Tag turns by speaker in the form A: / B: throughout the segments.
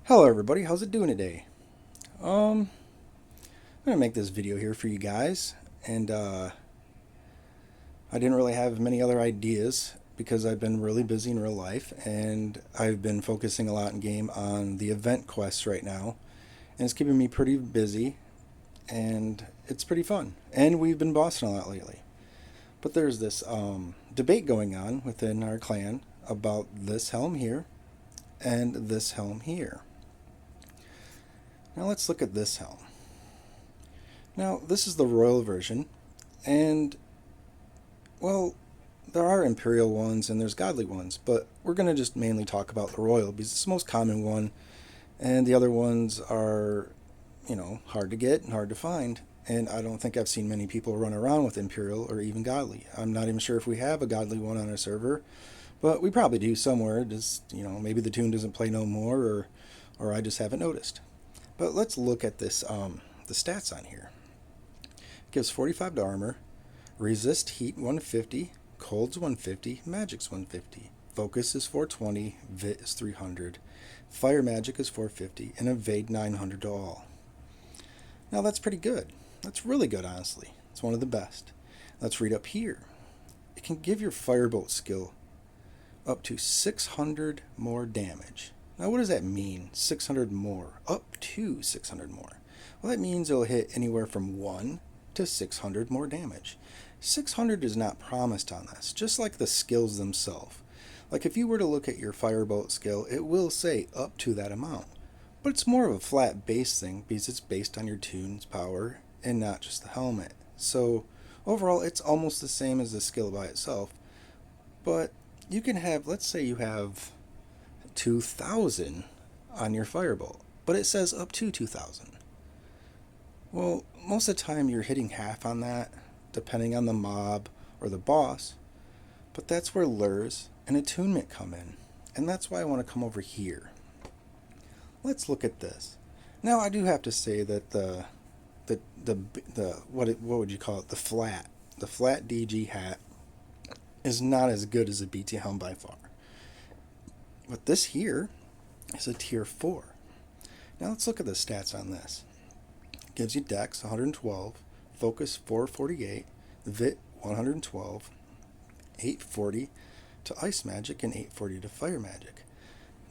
A: Hello everybody, how's it doing today? I'm gonna make this video here for you guys, and I didn't really have many other ideas because I've been really busy in real life, and I've been focusing a lot in game on the event quests right now, and it's keeping me pretty busy, and it's pretty fun, and we've been bossing a lot lately. But there's this debate going on within our clan about this helm here and this helm here. Now let's look at this helm. Now, this is the royal version, and, well, there are imperial ones and there's godly ones, but we're going to just mainly talk about the royal because it's the most common one, and the other ones are, hard to get and hard to find. And I don't think I've seen many people run around with imperial or even godly. I'm not even sure if we have a godly one on our server, but we probably do somewhere. Just, maybe the tune doesn't play no more, or I just haven't noticed. But let's look at this, the stats on here. Gives 45 to armor, resist heat 150, cold's 150, magic's 150, focus is 420, vit is 300, fire magic is 450, and evade 900 to all. Now that's pretty good. That's really good, honestly. It's one of the best. Let's read up here. It can give your firebolt skill up to 600 more damage. Now what does that mean? 600 more. Up to 600 more. Well, that means it'll hit anywhere from 1 to 600 more damage. 600 is not promised on this, just like the skills themselves. Like if you were to look at your firebolt skill, it will say up to that amount. But it's more of a flat base thing because it's based on your tune's power and not just the helmet. So overall, it's almost the same as the skill by itself. But you can have, let's say you have 2,000 on your firebolt, but it says up to 2,000. Well, most of the time you're hitting half on that, depending on the mob or the boss, but that's where lures and attunement come in, and that's why I want to come over here. Let's look at this. Now I do have to say that the what would you call it? The flat DG hat is not as good as a BT helm by far. But this here is a tier 4. Now let's look at the stats on this. Gives you dex 112, focus 448, vit 112, 840 to ice magic, and 840 to fire magic.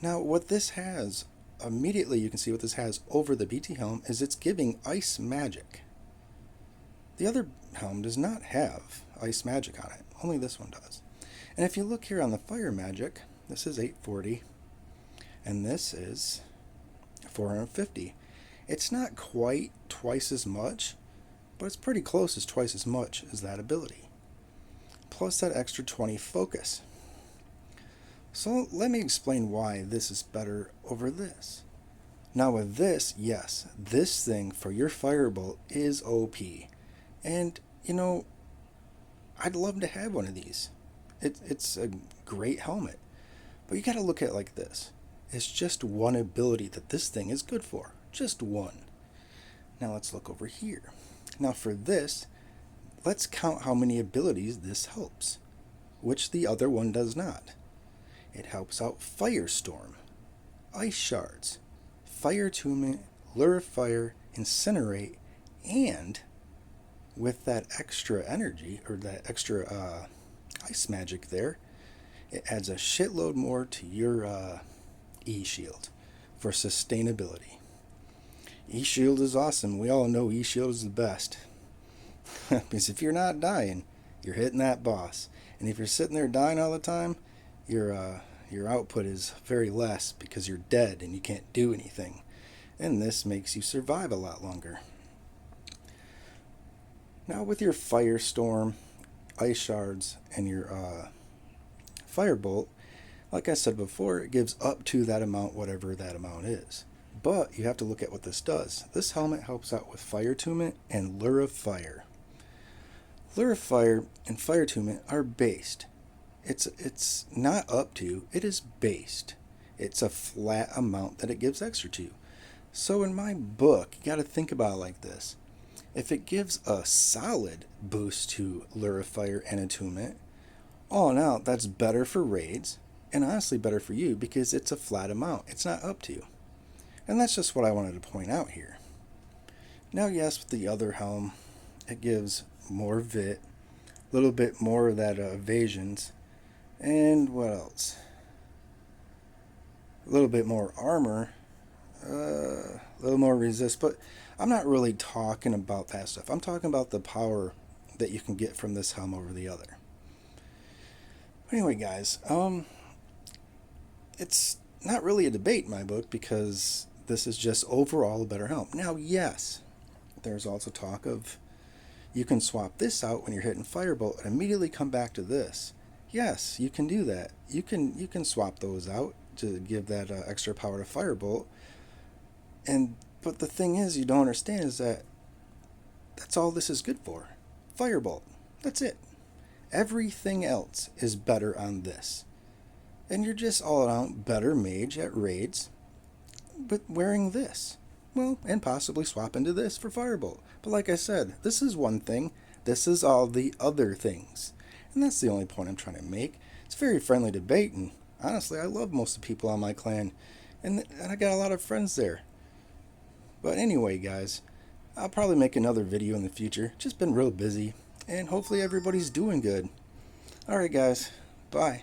A: Now what this has, immediately you can see what this has over the BT helm, is it's giving ice magic. The other helm does not have ice magic on it, only this one does. And if you look here on the fire magic, this is 840, and this is 450. It's not quite twice as much, but it's pretty close as twice as much as that ability. Plus that extra 20 focus. So let me explain why this is better over this. Now with this, yes, this thing for your firebolt is OP. And, I'd love to have one of these. It's a great helmet. But you gotta look at it like this. It's just one ability that this thing is good for. Just one. Now let's look over here. Now for this, let's count how many abilities this helps, which the other one does not. It helps out Firestorm, Ice Shards, Fire Attunement, Lure of Fire, Incinerate, and with that extra energy, or that extra ice magic there, it adds a shitload more to your E-Shield for sustainability. E-Shield is awesome. We all know E-Shield is the best. Because if you're not dying, you're hitting that boss. And if you're sitting there dying all the time, your output is very less because you're dead and you can't do anything. And this makes you survive a lot longer. Now with your Firestorm, Ice Shards, and your Firebolt, like I said before, it gives up to that amount, whatever that amount is. But you have to look at what this does. This helmet helps out with Fire Attunement and Lure of Fire. Lure of Fire and Fire Attunement are based. It's not up to, it is based. It's a flat amount that it gives extra to. So in my book, you got to think about it like this. If it gives a solid boost to Lure of Fire and Attunement, all in all, that's better for raids, and honestly better for you because it's a flat amount. It's not up to. And that's just what I wanted to point out here. Now, yes, with the other helm, it gives more vit, a little bit more of that evasions, and what else? A little bit more armor, a little more resist, but I'm not really talking about that stuff. I'm talking about the power that you can get from this helm over the other. Anyway, guys, it's not really a debate in my book because this is just overall a better helm. Now, yes, there's also talk of you can swap this out when you're hitting Firebolt and immediately come back to this. Yes, you can do that. You can swap those out to give that extra power to Firebolt. But the thing is, you don't understand is that that's all this is good for. Firebolt. That's it. Everything else is better on this. And you're just all out better mage at raids, but wearing this. Well, and possibly swap into this for Firebolt. But like I said, this is one thing. This is all the other things. And that's the only point I'm trying to make. It's a very friendly debate, and honestly, I love most of the people on my clan. And I got a lot of friends there. But anyway, guys, I'll probably make another video in the future. Just been real busy, and hopefully everybody's doing good. Alright, guys. Bye.